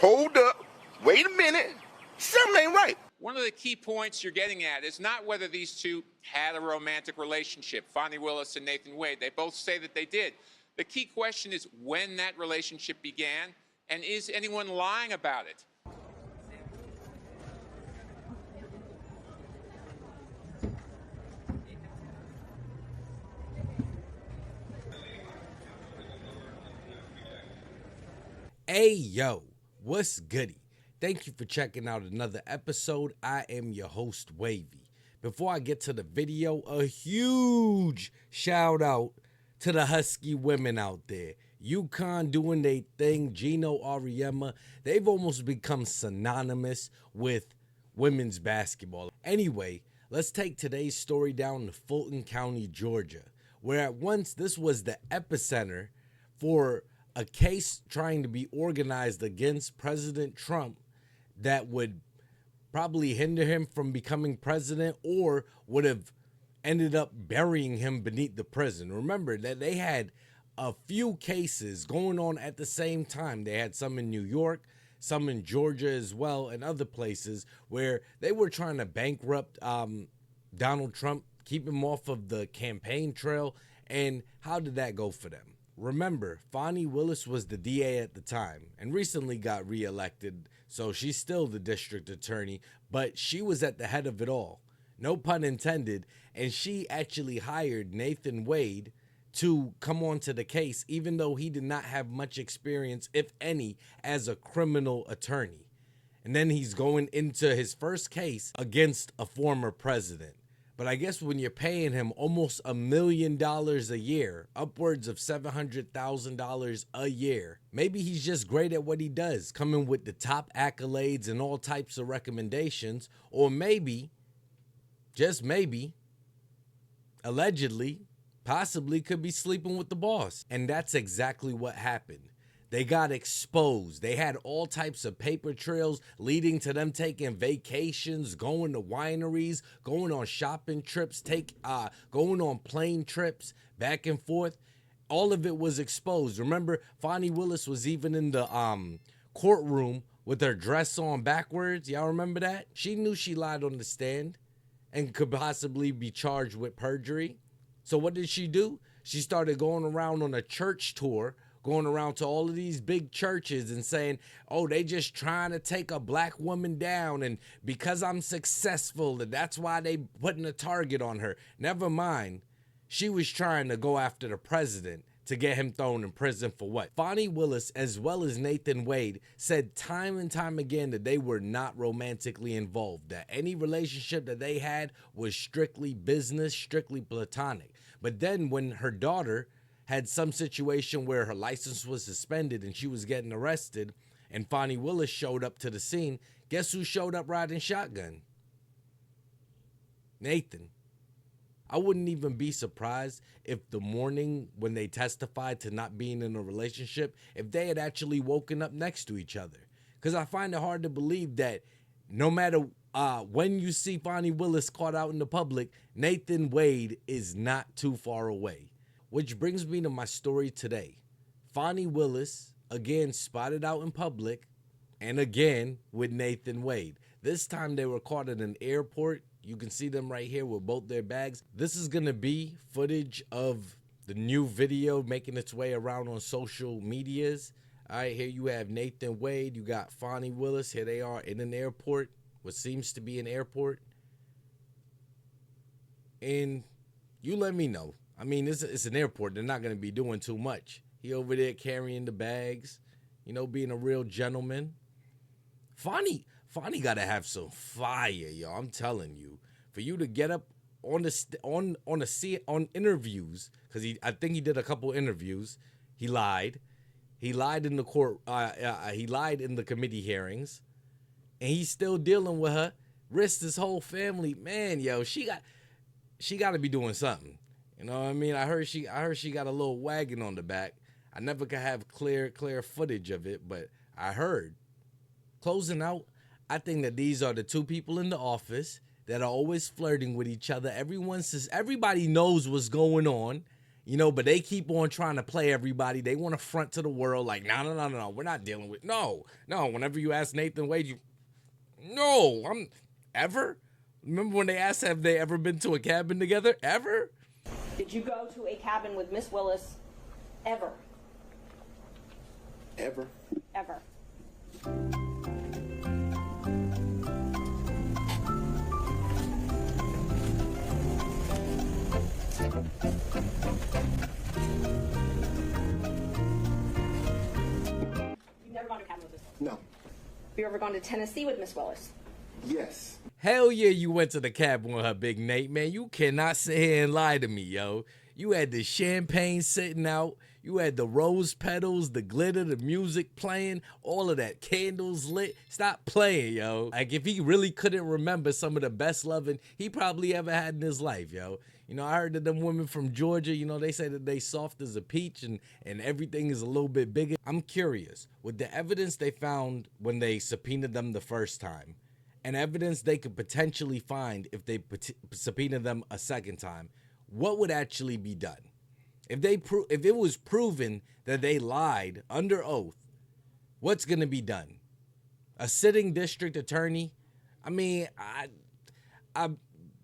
hold up, wait a minute, something ain't right. One of the key points you're getting at is not whether these two had a romantic relationship, Fani Willis and Nathan Wade. They both say that they did. The key question is when that relationship began, and is anyone lying about it? Hey, yo, what's goody? Thank you for checking out another episode. I am your host, Wavy. Before I get to the video, a huge shout out to the Husky women out there. UConn doing their thing, Gino Auriemma. They've almost become synonymous with women's basketball. Anyway, let's take today's story down to Fulton County, Georgia, where at once this was the epicenter for a case trying to be organized against President Trump that would probably hinder him from becoming president or would have ended up burying him beneath the prison. Remember that they had a few cases going on at the same time. They had some in New York, some in Georgia as well, and other places where they were trying to bankrupt Donald Trump, keep him off of the campaign trail. And how did that go for them? Remember, Fani Willis was the DA at the time and recently got reelected, so she's still the district attorney, but she was at the head of it all. No pun intended, and she actually hired Nathan Wade to come onto the case, even though he did not have much experience, if any, as a criminal attorney. And then he's going into his first case against a former president. But I guess when you're paying him almost $1 million a year, upwards of $700,000 a year, maybe he's just great at what he does, coming with the top accolades and all types of recommendations. Or maybe, just maybe, allegedly, possibly could be sleeping with the boss. And that's exactly what happened. They got exposed. They had all types of paper trails leading to them taking vacations, going to wineries, going on shopping trips, going on plane trips back and forth. All of it was exposed. Remember, Fani Willis was even in the courtroom with her dress on backwards. Y'all remember that? She knew she lied on the stand and could possibly be charged with perjury. So what did she do? She started going around on a church tour, going around to all of these big churches and saying, oh, they just trying to take a black woman down, and because I'm successful, and that's why they putting a target on her. Never mind. She was trying to go after the president to get him thrown in prison for what? Fani Willis, as well as Nathan Wade, said time and time again that they were not romantically involved, that any relationship that they had was strictly business, strictly platonic. But then when her daughter had some situation where her license was suspended and she was getting arrested, and Fani Willis showed up to the scene, guess who showed up riding shotgun? Nathan. I wouldn't even be surprised if the morning when they testified to not being in a relationship, if they had actually woken up next to each other. Because I find it hard to believe that no matter when you see Fani Willis caught out in the public, Nathan Wade is not too far away. Which brings me to my story today. Fani Willis, again, spotted out in public, and again with Nathan Wade. This time they were caught at an airport. You can see them right here with both their bags. This is going to be footage of the new video making its way around on social medias. All right, here you have Nathan Wade. You got Fani Willis. Here they are in an airport, what seems to be an airport. And you let me know. I mean, it's an airport. They're not going to be doing too much. He over there carrying the bags, you know, being a real gentleman. Fani got to have some fire, y'all. I'm telling you. For you to get up on interviews, because I think he did a couple interviews. He lied. He lied in the court. He lied in the committee hearings, and he's still dealing with her. Risked his whole family. Man, yo, she got to be doing something. You know what I mean? I heard she got a little wagon on the back. I never could have clear footage of it, but I heard. Closing out, I think that these are the two people in the office that are always flirting with each other. Everybody knows what's going on. You know, but they keep on trying to play everybody. They want to front to the world like, no, we're not dealing with, no. Whenever you ask Nathan Wade, ever? Remember when they asked, have they ever been to a cabin together? Ever? Did you go to a cabin with Miss Willis ever? Ever? Ever. You've never gone to a cabin with Miss Willis? No. Have you ever gone to Tennessee with Miss Willis? Yes. Hell yeah, you went to the cabin with her, Big Nate, man. You cannot sit here and lie to me, yo. You had the champagne sitting out. You had the rose petals, the glitter, the music playing, all of that. Candles lit. Stop playing, yo. Like, if he really couldn't remember some of the best loving he probably ever had in his life, yo. You know, I heard that them women from Georgia, you know, they say that they soft as a peach and everything is a little bit bigger. I'm curious, with the evidence they found when they subpoenaed them the first time, and evidence they could potentially find if they subpoena them a second time, what would actually be done? If it was proven that they lied under oath, what's going to be done? A sitting district attorney? I mean,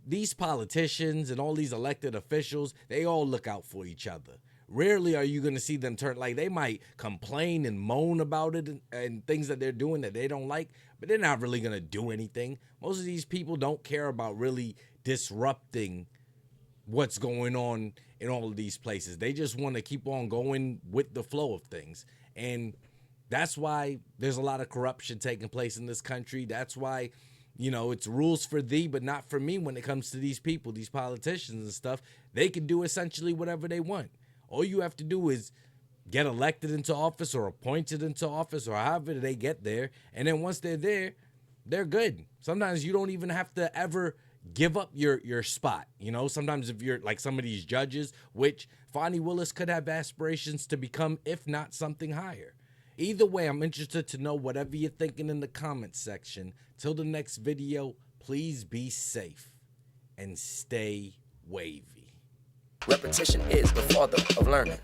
these politicians and all these elected officials, they all look out for each other. Rarely are you going to see them turn, like, they might complain and moan about it and things that they're doing that they don't like, but they're not really going to do anything. Most of these people don't care about really disrupting what's going on in all of these places. They just want to keep on going with the flow of things. And that's why there's a lot of corruption taking place in this country. That's why, you know, it's rules for thee, but not for me when it comes to these people, these politicians and stuff. They can do essentially whatever they want. All you have to do is get elected into office or appointed into office or however they get there. And then once they're there, they're good. Sometimes you don't even have to ever give up your spot. You know, sometimes if you're like some of these judges, which Fani Willis could have aspirations to become, if not something higher. Either way, I'm interested to know whatever you're thinking in the comments section. Till the next video, please be safe and stay wavy. Repetition is the father of learning.